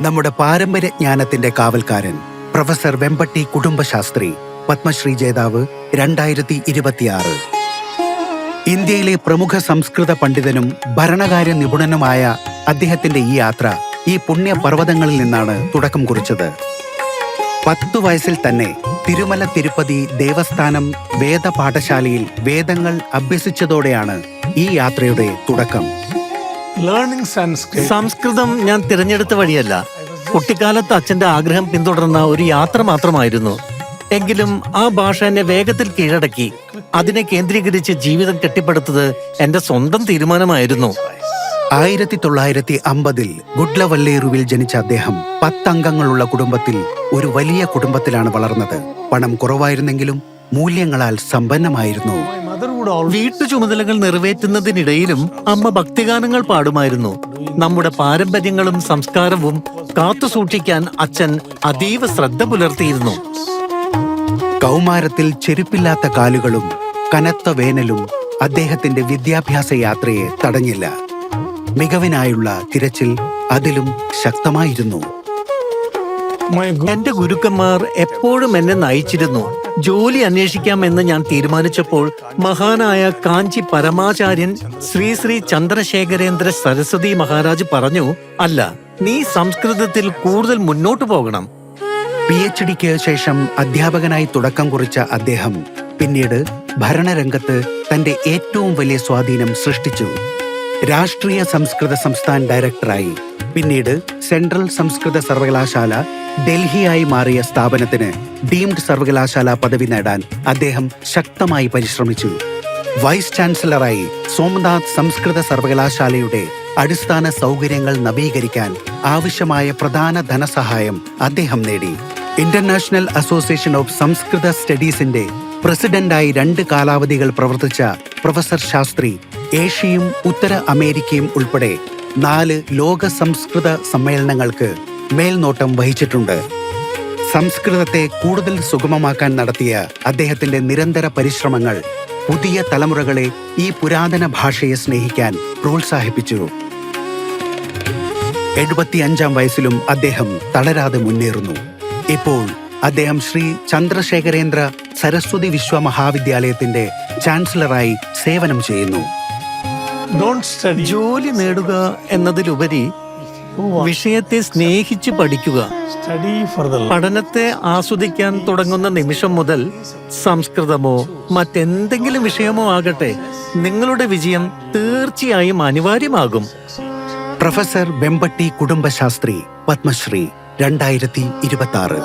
നമ്മുടെ പാരമ്പര്യ ജ്ഞാനത്തിന്റെ കാവൽക്കാരൻ പ്രൊഫസർ വെമ്പട്ടി കുടുംബശാസ്ത്രി, പത്മശ്രീ ജേതാവ് 2026. ഇന്ത്യയിലെ പ്രമുഖ സംസ്കൃത പണ്ഡിതനും ഭരണകാര്യ നിപുണനുമായ അദ്ദേഹത്തിന്റെ ഈ യാത്ര ഈ പുണ്യപർവ്വതങ്ങളിൽ നിന്നാണ് തുടക്കം കുറിച്ചത്. 10 വയസ്സിൽ തന്നെ തിരുമല തിരുപ്പതി ദേവസ്ഥാനം വേദപാഠശാലയിൽ വേദങ്ങൾ അഭ്യസിച്ചതോടെയാണ് ഈ യാത്രയുടെ തുടക്കം. സംസ്കൃതം ഞാൻ തിരഞ്ഞെടുത്ത വഴിയല്ല. കുട്ടിക്കാലത്ത് അച്ഛന്റെ ആഗ്രഹം പിന്തുടർന്ന ഒരു യാത്ര മാത്രമായിരുന്നു. എങ്കിലും ആ ഭാഷ എന്നെ വേഗത്തിൽ കീഴടക്കി. അതിനെ കേന്ദ്രീകരിച്ച് ജീവിതം കെട്ടിപ്പടുത്തത് എന്റെ സ്വന്തം തീരുമാനമായിരുന്നു. 1950 ഗുഡ്ലവല്ലേറുവിൽ ജനിച്ച അദ്ദേഹം 10 അംഗങ്ങളുള്ള കുടുംബത്തിൽ ഒരു വലിയ കുടുംബത്തിലാണ് വളർന്നത്. പണം കുറവായിരുന്നെങ്കിലും മൂല്യങ്ങളാൽ സമ്പന്നമായിരുന്നു. വീട്ടു ചുമതലകൾ നിറവേറ്റുന്നതിനിടയിലും അമ്മ ഭക്തിഗാനങ്ങൾ പാടുമായിരുന്നു. നമ്മുടെ പാരമ്പര്യങ്ങളും സംസ്കാരവും കാത്തു സൂക്ഷിക്കാൻ അച്ഛൻ അതീവ ശ്രദ്ധ പുലർത്തിയിരുന്നു. കൗമാരത്തിൽ ചെരുപ്പില്ലാത്ത കാലുകളും കനത്ത വേനലും അദ്ദേഹത്തിന്റെ വിദ്യാഭ്യാസ യാത്രയെ തടഞ്ഞില്ല. മികവിനായുള്ള തിരച്ചിൽ അതിലും ശക്തമായിരുന്നു. എന്റെ ഗുരുക്കന്മാർ എപ്പോഴും എന്നെ നയിച്ചിരുന്നു. ജോലി അന്വേഷിക്കാമെന്ന് ഞാൻ തീരുമാനിച്ചപ്പോൾ മഹാനായ കാഞ്ചി പരമാചാര്യൻ ശ്രീ ശ്രീ ചന്ദ്രശേഖരേന്ദ്ര സരസ്വതി മഹാരാജ് പറഞ്ഞു, അല്ല, നീ സംസ്കൃതത്തിൽ കൂടുതൽ മുന്നോട്ടു പോകണം. PhDക്ക് ശേഷം അധ്യാപകനായി തുടക്കം കുറിച്ച അദ്ദേഹം പിന്നീട് ഭരണരംഗത്ത് തന്റെ ഏറ്റവും വലിയ സ്വാധീനം സൃഷ്ടിച്ചു. രാഷ്ട്രീയ സംസ്കൃത സംസ്ഥാൻ ഡയറക്ടറായി, പിന്നീട് സെൻട്രൽ സംസ്കൃത സർവകലാശാല ഡൽഹിയായി മാറിയ സ്ഥാപനത്തിന് ഡീംഡ് സർവകലാശാല പദവി നേടാൻ അദ്ദേഹം ശക്തമായി പരിശ്രമിച്ചു. വൈസ് ചാൻസലറായി സോമനാഥ് സംസ്കൃത സർവകലാശാലയുടെ അടിസ്ഥാന സൗകര്യങ്ങൾ നവീകരിക്കാൻ ആവശ്യമായ പ്രധാന ധനസഹായം അദ്ദേഹം നേടി. ഇന്റർനാഷണൽ അസോസിയേഷൻ ഓഫ് സംസ്കൃത സ്റ്റഡീസിന്റെ പ്രസിഡന്റായി 2 കാലാവധികൾ പ്രവർത്തിച്ച പ്രൊഫസർ ശാസ്ത്രി ഏഷ്യയും ഉത്തര അമേരിക്കയും ഉൾപ്പെടെ 4 ലോക സംസ്കൃത സമ്മേളനങ്ങൾക്ക് മേൽനോട്ടം വഹിച്ചിട്ടുണ്ട്. സംസ്കൃതത്തെ കൂടുതൽ സുഗമമാക്കാൻ നടത്തിയ അദ്ദേഹത്തിന്റെ നിരന്തര പരിശ്രമങ്ങൾ പുതിയ തലമുറകളെ ഈ പുരാതന ഭാഷയെ സ്നേഹിക്കാൻ പ്രോത്സാഹിപ്പിച്ചു. 75-ാം വയസ്സിലും അദ്ദേഹം തളരാതെ മുന്നേറുന്നു. ഇപ്പോൾ അദ്ദേഹം ശ്രീ ചന്ദ്രശേഖരേന്ദ്ര സരസ്വതി വിശ്വ മഹാവിദ്യാലയത്തിന്റെ ചാൻസലറായി സേവനം ചെയ്യുന്നു. ജോലി നേടുക എന്നതിലുപരി വിഷയത്തെ സ്നേഹിച്ച് പഠിക്കുക. പഠനത്തെ ആസ്വദിക്കാൻ തുടങ്ങുന്ന നിമിഷം മുതൽ സംസ്കൃതമോ മറ്റെന്തെങ്കിലും വിഷയമോ ആകട്ടെ, നിങ്ങളുടെ വിജയം തീർച്ചയായും അനിവാര്യമാകും. പ്രൊഫസർ വെമ്പട്ടി കുടുംബശാസ്ത്രി, പത്മശ്രീ 2026.